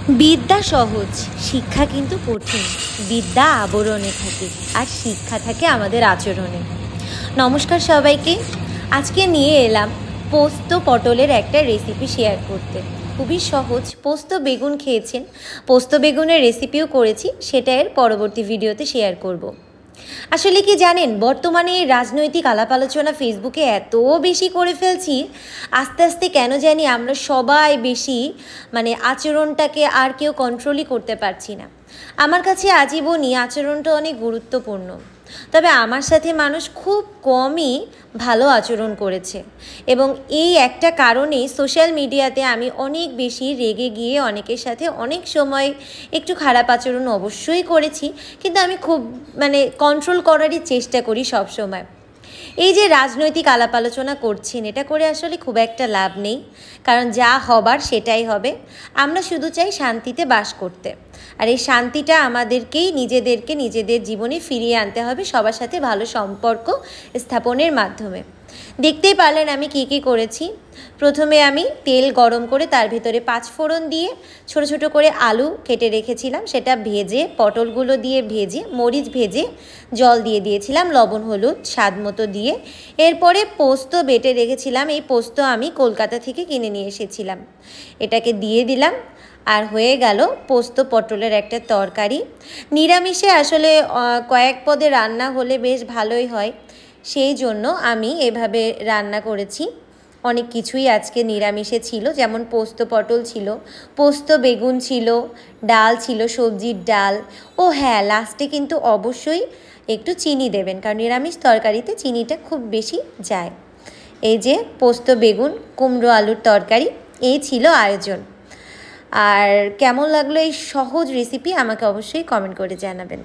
বিদ্যা সহজ, শিক্ষা কিন্তু কঠিন। বিদ্যা আবরণে থাকে আর শিক্ষা থাকে আমাদের আচরণে। নমস্কার সবাইকে। আজকে নিয়ে এলাম পোস্ত পটলের একটা রেসিপি শেয়ার করতে। খুবই সহজ। পোস্ত বেগুন খেয়েছেন, পোস্ত বেগুনের রেসিপিও করেছি, সেটা এর পরবর্তী ভিডিওতে শেয়ার করব। আসলে কি জানেন, বর্তমানে রাজনৈতিক আলাপ আলোচনা ফেসবুকে এত বেশি করে ফেলছি, আস্তে আস্তে কেন জানি আমরা সবাই বেশি আচরণটাকে আর কেউ কন্ট্রোলই করতে পারছি না। আমার কাছে আজীবনই আচরণটা অনেক গুরুত্বপূর্ণ, তবে আমার সাথে মানুষ খুব কমই ভালো আচরণ করেছে, এবং এই একটা কারণেই সোশ্যাল মিডিয়াতে আমি অনেক বেশি রেগে গিয়ে অনেকের সাথে অনেক সময় একটু খারাপ আচরণ অবশ্যই করেছি, কিন্তু আমি খুব কন্ট্রোল করারই চেষ্টা করি সব সময়। এই যে রাজনৈতিক আলাপ আলোচনা করছেন, এটা করে আসলে খুব একটা লাভ নেই, কারণ যা হবার সেটাই হবে। আমরা শুধু চাই শান্তিতে বাস করতে, আর এই শান্তিটা আমাদেরকেই নিজেদের জীবনে ফিরিয়ে আনতে হবে, সবার সাথে ভালো সম্পর্ক স্থাপনের মাধ্যমে। দেখতেই পারলেন আমি কি করেছি। প্রথমে আমি তেল গরম করে তার ভিতরে 5 ফোড়ন দিয়ে ছোট ছোট করে আলু কেটে রেখেছিলাম, সেটা ভেজে পটলগুলো দিয়ে ভেজে মরিচ ভেজে জল দিয়ে দিয়েছিলাম, লবণ হলুদ স্বাদ মতো দিয়ে। এরপরে পোস্ত বেটে রেখেছিলাম, এই পোস্ত আমি কলকাতা থেকে কিনে নিয়ে এসেছিলাম, এটাকে দিয়ে দিলাম। আর হয়ে গেল পোস্ত পটলের একটা তরকারি। নিরামিষে আসলে কয়েক পদে রান্না হলে বেশ ভালোই হয়, সেই জন্য আমি এভাবে রান্না করেছি। অনেক কিছুই আজকে নিরামিষে ছিল, যেমন পোস্ত পটল ছিল, পোস্ত বেগুন ছিল, ডাল ছিল, সবজির ডাল। ও হ্যাঁ, লাস্টে কিন্তু অবশ্যই একটু চিনি দেবেন, কারণ নিরামিষ তরকারিতে চিনিটা খুব বেশি যায়। এই যে পোস্ত বেগুন কুমড়ো আলুর তরকারি, এই ছিল আয়োজন। আর কেমন লাগলো এই সহজ রেসিপি আমাকে অবশ্যই কমেন্ট করে জানাবেন।